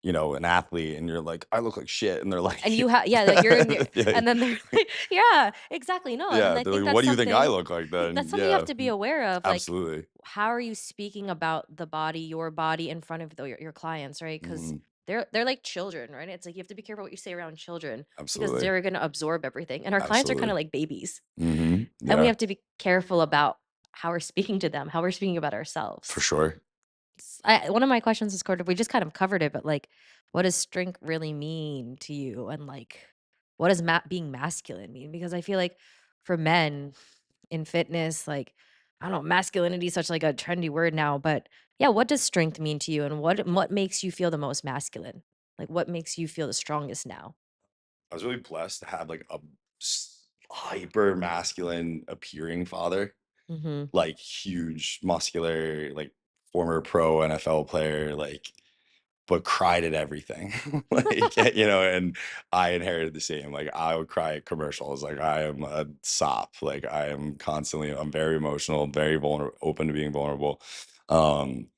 an athlete and you're like, "I look like shit," and they're like And you yeah, like, you're in your yeah, and then they're like yeah, exactly, no, and yeah, I they're think like, "What do you think I look like that's then?" something you have Yeah, to be aware of, like, absolutely. how are you speaking about the body, your body in front of your clients, right? Because Mhm, they're like children, right? It's like you have to be careful what you say around children because absolutely, they're gonna absorb everything, and our clients are kinda absolutely. like babies, Mhm, and we yeah, have to be careful about how we're speaking to them, how we're speaking about for ourselves. sure. One of my questions is sort of we just kind of covered it, but, like, what does strength really mean to you? And, like, what does being masculine mean? Because I feel like for men in fitness, like, I don't know, masculinity is such, like, a trendy word now, but, yeah, what does strength mean to you, and what makes you feel the most masculine? Like, what makes you feel the strongest now? I was really blessed to have, like, a hyper masculine appearing father, Mhm. like, huge, muscular, like, former pro NFL player, like, but cried at everything. Like, and I inherited the same. Like, I would cry at commercials. Like, I am a sop. Like, I'm very emotional, very vulnerable, open to being vulnerable. Um,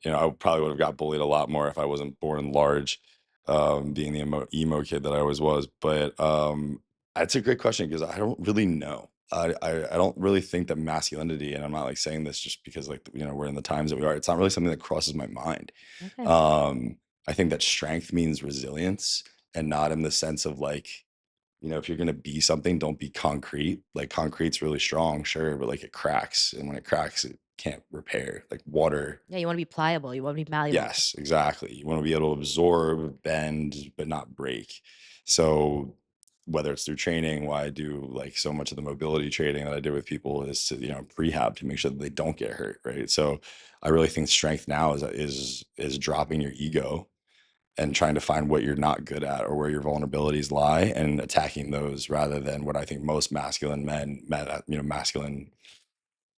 I probably would have got bullied a lot more if I wasn't born large, being the emo kid that I always was. But it's a great question because I don't really know. I don't really think that masculinity, and I'm not like saying this just because like we're in the times that we are. It's not really something that crosses my mind. Okay. Um, I think that strength means resilience, and not in the sense of like if you're gonna be something, don't be concrete. Like concrete's really strong, sure, but like it cracks, and when it cracks, it can't repair. Like water. Yeah, you wanna be pliable, you wanna be malleable. Yes, exactly. You want to be able to absorb, bend, but not break. So whether it's through training, why I do like so much of the mobility training that I do with people is to, prehab to make sure that they don't get hurt. Right. So I really think strength now is dropping your ego and trying to find what you're not good at or where your vulnerabilities lie and attacking those rather than what I think most masculine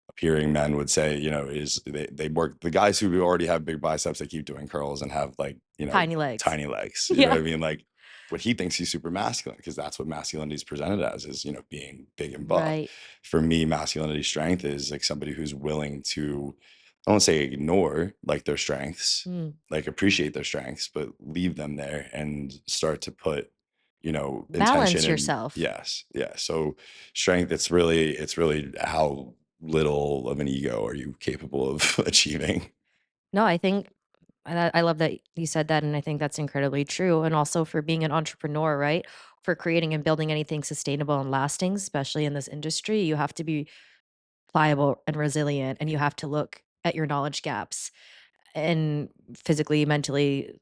appearing men would say, is they work the guys who already have big biceps, they keep doing curls and have like, Tiny legs. tiny legs. You know what Yeah. I mean? Like what he thinks he's super masculine because that's what masculinity is presented as is, being big and buff. Right. For me, masculinity strength is like somebody who's willing to, I don't want to say ignore like their strengths, Mm. like appreciate their strengths, but leave them there and start to put, intention Balance and yourself. yes, yeah. So strength, it's really how little of an ego are you capable of achieving? No, I think and I love that you said that, and I think that's incredibly true, and also for being an entrepreneur, right? For creating and building anything sustainable and lasting, especially in this industry, you have to be pliable and resilient, and you have to look at your knowledge gaps and physically, mentally,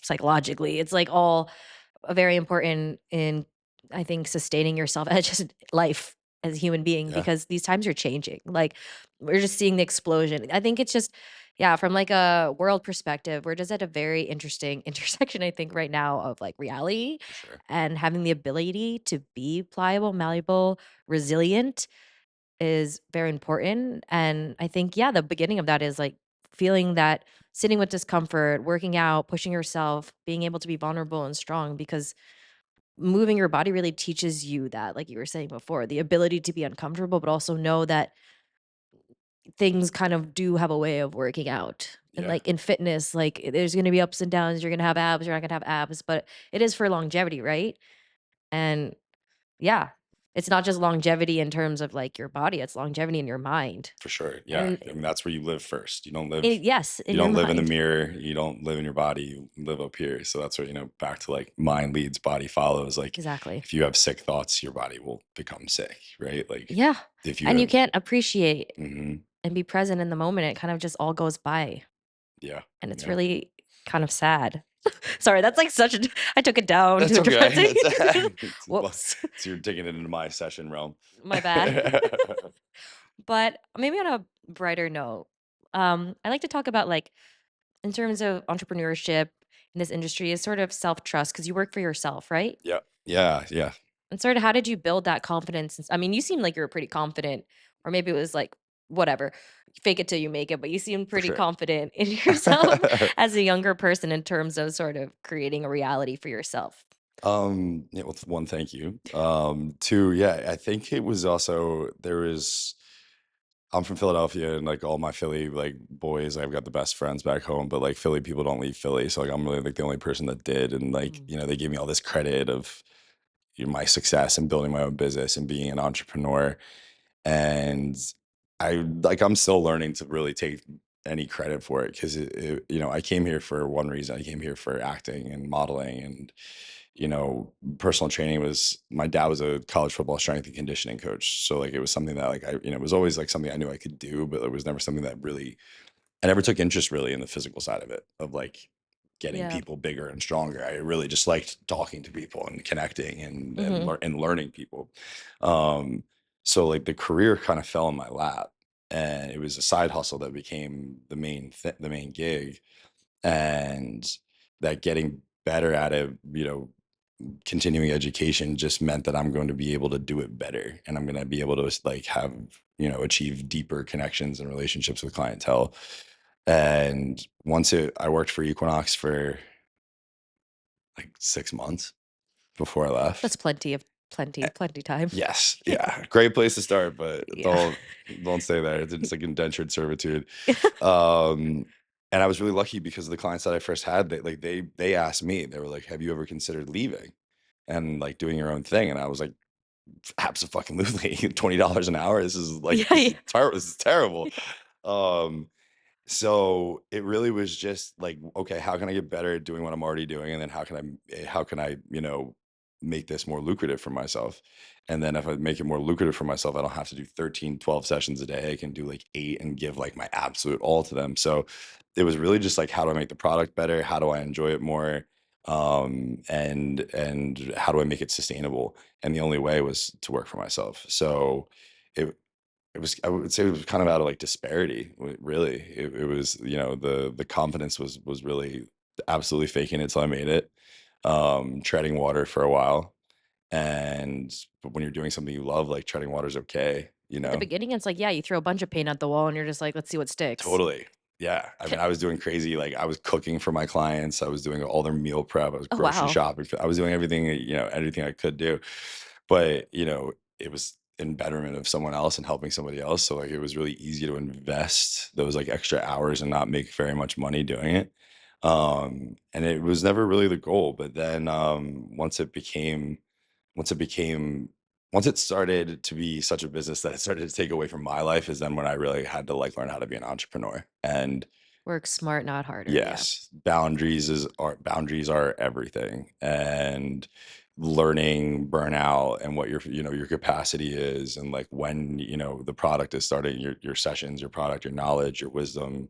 psychologically. It's like all very important in, I think, sustaining yourself as just life as a human being Yeah, because these times are changing. Like we're just seeing the explosion. I think it's just, yeah, from like a world perspective, we're just at a very interesting intersection, I think, right now of like reality for sure. and having the ability to be pliable, malleable, resilient is very important. And I think, yeah, the beginning of that is like feeling that sitting with discomfort, working out, pushing yourself, being able to be vulnerable and strong because moving your body really teaches you that, like you were saying before, the ability to be uncomfortable, but also know that things kind of do have a way of working out. And Yeah, like in fitness, like there's going to be ups and downs. You're going to have abs, you're not going to have abs, but it is for longevity, right? And yeah, it's not just longevity in terms of like your body, it's longevity in your mind. for sure. Yeah, And I mean that's where you live first. yes, You in your don't live in the mind. mirror. You don't live in your body. You live up here. So that's where back to like mind leads, body follows. Like Exactly. if you have sick thoughts, your body will become sick, right? Like Yeah. if you And you have, can't appreciate mhm, and be present in the moment. It kind of just all goes by. yeah, And it's yeah. really kind of sad. Sorry, that's like such a I took it down to That's a okay. depressing. Well, Whoops. so you're taking it into my session realm. My bad. But maybe on a brighter note, I like to talk about like in terms of entrepreneurship in this industry is sort of self-trust because you work for yourself, right? Yeah. Yeah, yeah, And sort of how did you build that confidence? I mean, you seem like you were pretty confident, or maybe it was like, whatever, fake it till you make it, but you seem for pretty sure. confident in yourself as a younger person in terms of sort of creating a reality for yourself. Yeah, well, one, thank you. Two, yeah, I think it was also there was I'm from Philadelphia and like all my Philly like boys, I've got the best friends back home, but like Philly people don't leave Philly. So like I'm really like the only person that did. And like, Mm. you know, they gave me all this credit of my success and building my own business and being an entrepreneur. And I'm still learning to really take any credit for it because I came here for one reason. I came here for acting and modeling and personal training. Was My dad was a college football strength and conditioning coach, so like it was something that like it was always like something I knew I could do, but it was never something that really I never took interest really in the physical side of it, of like getting Yeah. people bigger and stronger. I really just liked talking to people and connecting Mhm. and learning people. Um, so like the career kind of fell in my lap, and it was a side hustle that became the main gig, and that getting better at it, continuing education just meant that I'm going to be able to do it better, and I'm going to be able to like have achieve deeper connections and relationships with clientele. And I worked for Equinox for like 6 months before I That's left. plenty of plenty time. Yes, yeah, great place to start, but Yeah. don't stay there. It's like indentured servitude. Um, and I was really lucky because the clients that I first had, they asked me, they were like, "Have you ever considered leaving and like doing your own thing?" And I was like, "Absolutely, $20 an hour. Yeah, yeah. This is terrible." Um, so it really was just like, okay, how can I get better at doing what I'm already doing? And then how can I, make this more lucrative for myself? And then if I make it more lucrative for myself, I don't have to do 13, 12 sessions a day. I can do like 8 and give like my absolute all to them. So it was really just like, how do I make the product better? How do I enjoy it more? And how do I make it sustainable? And the only way was to work for myself. So it I would say it was kind of out of like disparity, really. It was, the confidence was really absolutely faking it till I made it, treading water for a while. But when you're doing something you love, like treading water is okay, At the beginning, it's like, yeah, you throw a bunch of paint at the wall and you're just like, "Let's see what sticks." Totally. Yeah. I mean, I was doing crazy, like, I was cooking for my clients, I was doing all their meal prep, I was Oh, grocery wow. shopping I was doing everything, everything I could do. But, it was in betterment of someone else and helping somebody else, so, like, it was really easy to invest those, like, extra hours and not make very much money doing it. And it was never really the goal, but then, once it became once it started to be such a business that it started to take away from my life is then when I really had to like learn how to be an entrepreneur. And Work smart, not harder, yeah. yes, boundaries are everything. And learning burnout and what your capacity is, and like when the product is starting, your sessions, your product, your knowledge, your wisdom,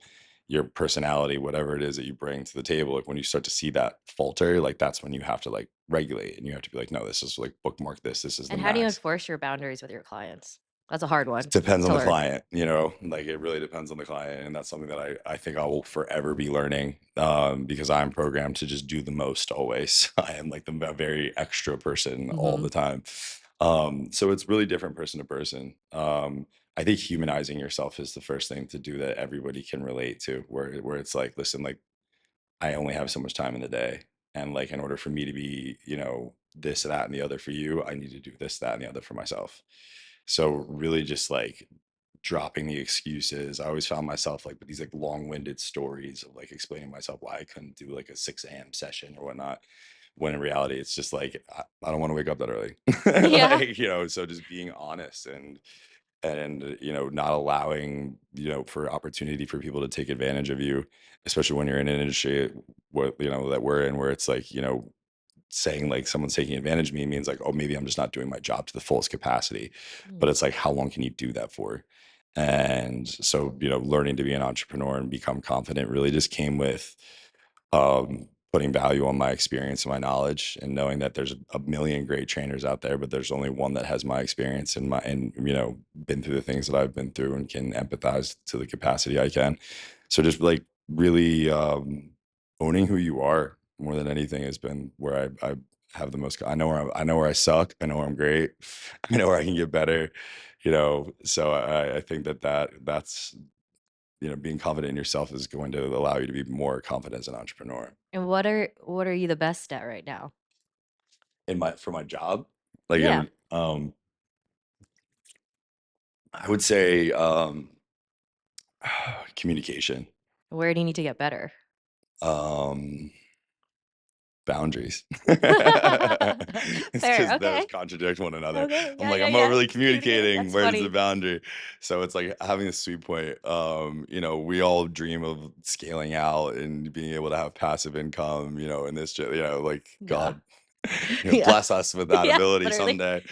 your personality, whatever it is that you bring to the table, like when you start to see that falter, like that's when you have to like regulate, and you have to be like, no, this is like bookmark this is the And how do you max. enforce your boundaries with your clients? That's a hard one Depends on to the learn. client, like it really depends on the client. And that's something that I think I will forever be learning, because I'm programmed to just do the most always. I am like a very extra person all the Mhm. time. So it's really different person to person. I think humanizing yourself is the first thing to do that everybody can relate to, where it's like, listen, like I only have so much time in the day. And like, in order for me to be, this, that, and the other for you, I need to do this, that, and the other for myself. So really just like dropping the excuses. I always found myself like with these like long-winded stories of like explaining myself why I couldn't do like a 6 a.m. session or whatnot. When in reality, it's just like I don't want to wake up that early. Yeah. So just being honest and not allowing for opportunity for people to take advantage of you, especially when you're in an industry that we're in, where it's like saying like someone's taking advantage of me means like, oh, maybe I'm just not doing my job to the fullest capacity. But Mm. it's like, how long can you do that for? And so learning to be an entrepreneur and become confident really just came with putting value on my experience and my knowledge, and knowing that there's a million great trainers out there, but there's only one that has my experience and been through the things that I've been through and can empathize to the capacity I can. So just like really owning who you are more than anything has been where I have the most. I know where I suck. I know where I'm great. I know where I can get better. So I think that's being confident in yourself is going to allow you to be more confident as an entrepreneur. And what are you the best at right now? In my for my job, like Yeah. I would say communication. Where do you need to get better? Um, Boundaries. It's Fair, because those okay. contradict one another. Okay, I'm yeah, like, yeah, I'm not yeah. really Communicate, communicating. that's Where's the funny. boundary? So it's like having a sweet point. We all dream of scaling out and being able to have passive income, in this, like Yeah. God, Yeah. bless us with that Yeah, ability literally. someday.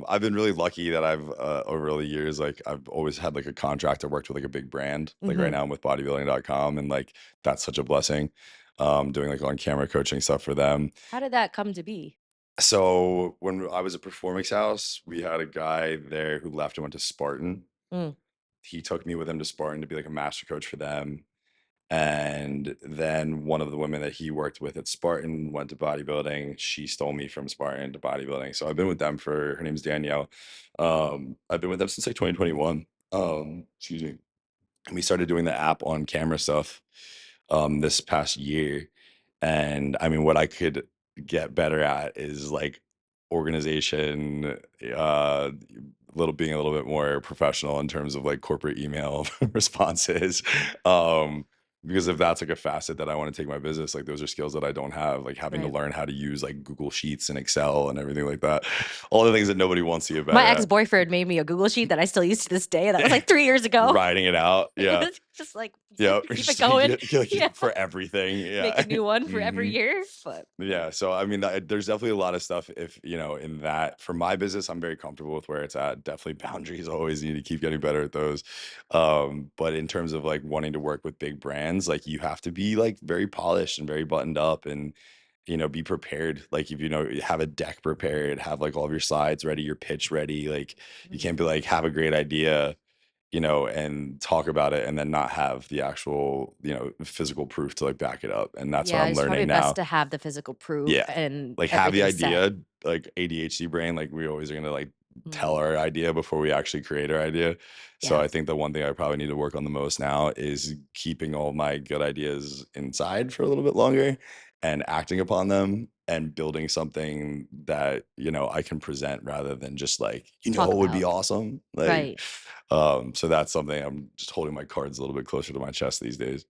I've been really lucky that I've over the years, like I've always had like a contract. I worked with like a big brand. Like right Mhm. now I'm with bodybuilding.com, and like that's such a blessing. Doing like on camera coaching stuff for them. How did that come to be? So when I was at Performance House, we had a guy there who left and went to Spartan. Mm, He took me with him to Spartan to be like a master coach for them. And then one of the women that he worked with at Spartan went to bodybuilding. She stole me from Spartan to bodybuilding. So I've been with them for, her name's Danielle. I've been with them since like 2021. Excuse me. And we started doing the app on camera stuff this past year. And I mean, what I could get better at is like organization, being a little bit more professional in terms of like corporate email responses. Um, because if that's like a facet that I want to take my business, like those are skills that I don't have, like having to right. learn how to use like Google Sheets and Excel and everything like that. All the things that nobody wants to get My better at. ex-boyfriend made me a Google sheet that I still use to this day, and that was, like, 3 years ago. Writing it out. It Yeah. was just like, Yeah. keep it Just going. Yeah. like for everything. Make Yeah. a new one for every hmm year, but Yeah, so I mean, there's definitely a lot of stuff if, in that for my business, I'm very comfortable with where it's at. Definitely boundaries, always need to keep getting better at those. But in terms of like wanting to work with big brands, like you have to be like very polished and very buttoned up and be prepared. Like if you have a deck prepared, have like all of your slides ready, your pitch ready. Like you can't mhm. be like, have a great idea, and talk about it and then not have the actual, physical proof to like back it up. And that's what Yeah, I'm it's probably learning best now. to have the physical proof Yeah. and Like, have the everything set. idea, like ADHD brain, like, we always are gonna, like, tell Mm, our idea before we actually create our idea. So yeah, I think the one thing I probably need to work on the most now is keeping all my good ideas inside for a little bit longer and acting upon them and building something that, I can present rather than just like, talk what would be about. awesome? Like, Right. so that's something I'm just holding my cards a little bit closer to my chest these days.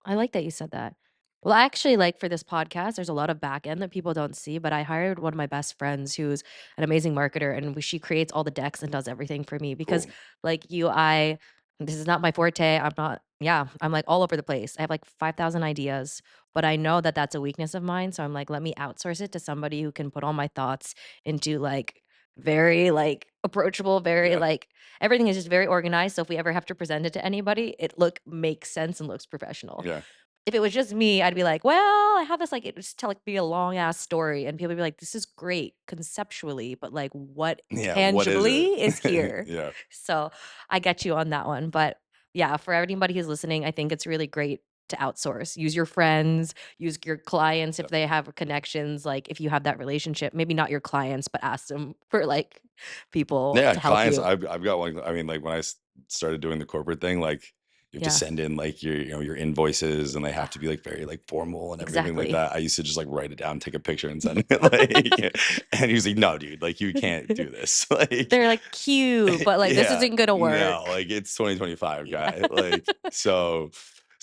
I like that you said that. Well, I actually like for this podcast, there's a lot of back end that people don't see, but I hired one of my best friends who's an amazing marketer and she creates all the decks and does everything for me because Cool. like this is not my forte. I'm like all over the place. I have like 5,000 ideas, but I know that that's a weakness of mine. So I'm like, let me outsource it to somebody who can put all my thoughts into like very like approachable, very Yeah. like everything is just very organized. So if we ever have to present it to anybody, it makes sense and looks professional. Yeah. If it was just me, I'd be like, "Well, I have this, like" it just tell like, be a long ass story, and people would be like, "This is great conceptually, but, like, what Yeah. What is tangibly it? is here?" Yeah. So, I get you on that one, but, yeah, for anybody who's listening, I think it's really great to outsource. Use your friends, use your clients if they have connections, like, if you have that relationship, maybe not your clients, but ask them for, like, people Yeah, to help clients, you. I've got one. I mean, like when started doing the corporate thing, like you have to Yeah. send in like your invoices and they have Yeah. to be like very like formal and everything like Exactly. that. I used to just like write it down, take a picture and send it like and he's like, "No, dude, like you can't do this." Like They're, like, "Cute, but, like, this yeah, isn't gonna no, work." like it's 2025 Yeah. guy. Like so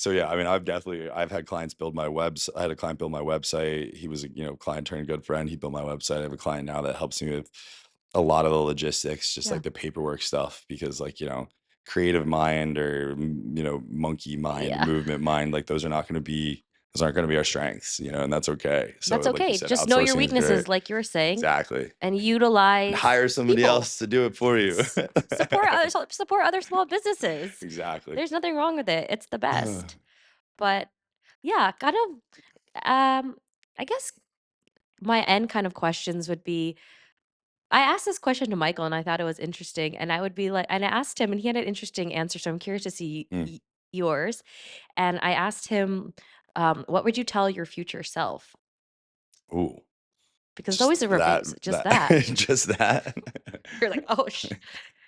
yeah, I mean, I've had clients build my webs. I had a client build my website. He was a, client turned good friend. He built my website. I have a client now that helps me with a lot of the logistics, just Yeah. like the paperwork stuff, because like, creative mind or monkey mind, Yeah. movement mind, like those aren't going to be our strengths, and that's okay. So That's like you okay. said, Just know your outsourcing is great. weaknesses, like you were saying, Exactly. and And utilize hire somebody people. else to do it for you. Support other small businesses. Exactly. There's nothing wrong with it. It's the best. But, yeah, kind of, I guess my end kind of questions would be I asked this question to Michael, and I thought it was interesting, and I would be like and I asked him, and he had an interesting answer, so I'm curious to see Mm, yours. And I asked him, What would you tell your future self? Ooh, Because it's just always a that reviews, just that that. just that. You're like, "Oh,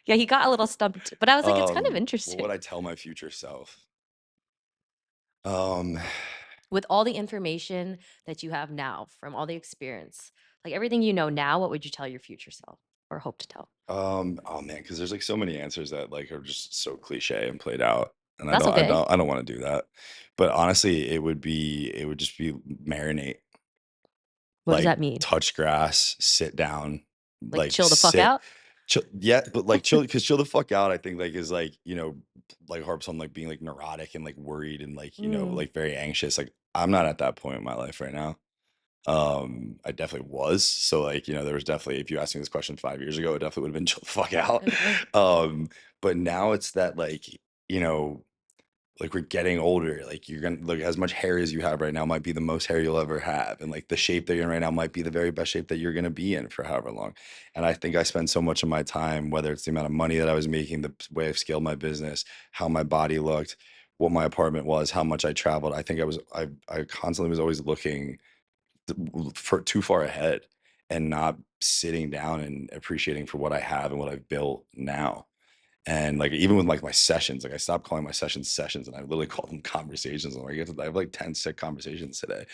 yeah, he got a little stumped, but I was like, "It's kind of What interesting." would I tell my future self? Um, With all the information that you have now from all the experience, like, everything you know now, what would you tell your future self or hope to tell? oh man, because there's like so many answers that like are just so cliche and played out, and That's okay. I don't want to do that. But honestly, it would just be marinate, What does like that mean? touch grass, sit down, Like, like chill the fuck sit, out? chill, yeah, but like chill, because chill the fuck out. I think like is like like harps on like being like neurotic and like worried and like Mm, like very anxious. Like I'm not at that point in my life right now. I definitely was. So like, there was definitely if you asked me this question 5 years ago, it definitely would have been chill the fuck out. Um, but now it's that like, you know, like we're getting older. Like you're gonna look as much hair as you have right now might be the most hair you'll ever have. And like the shape that you're in right now might be the very best shape that you're gonna be in for however long. And I think I spend so much of my time, whether it's the amount of money that I was making, the way I've scaled my business, how my body looked, what my apartment was, how much I traveled. I think I constantly was always looking for too far ahead and not sitting down and appreciating for what I have and what I've built now. And like even with like my sessions, like I stopped calling my sessions sessions and I literally call them conversations. I'm like, I have like 10 sick conversations today.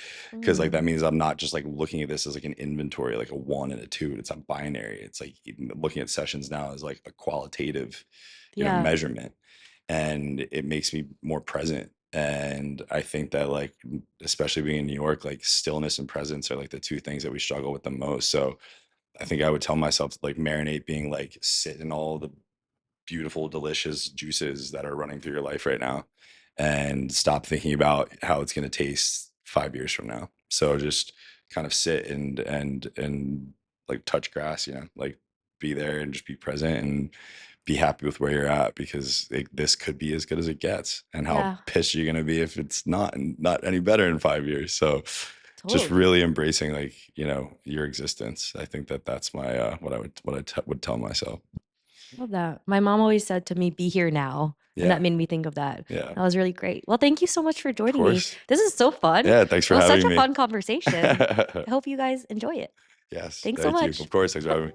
Cause like that mm, means I'm not just like looking at this as like an inventory, like a one and a two. It's a binary. It's like even looking at sessions now as like a qualitative, yeah, measurement. And it makes me more present. And I think that like especially being in New York, like stillness and presence are like the two things that we struggle with the most. So I think I would tell myself to like marinate being like sit in all the beautiful, delicious juices that are running through your life right now and stop thinking about how it's going to taste 5 years from now. So just kind of sit and like touch grass, like be there and just be present and be happy with where you're at because this could be as good as it gets. And how yeah, pissed you're going to be if it's not and not any better in 5 years. So just totally. really embracing like, your existence. I think that that's my, what would tell myself. Love that. My mom always said to me, "Be here now," and that Yeah. made me think of that. Yeah. That was really great. Well, thank you so much for Of joining me. course. This is so fun. Yeah, thanks It for was such having a me. fun conversation. I hope you guys enjoy it. Yes, Thanks so thank you. much. Of course, thanks for having me.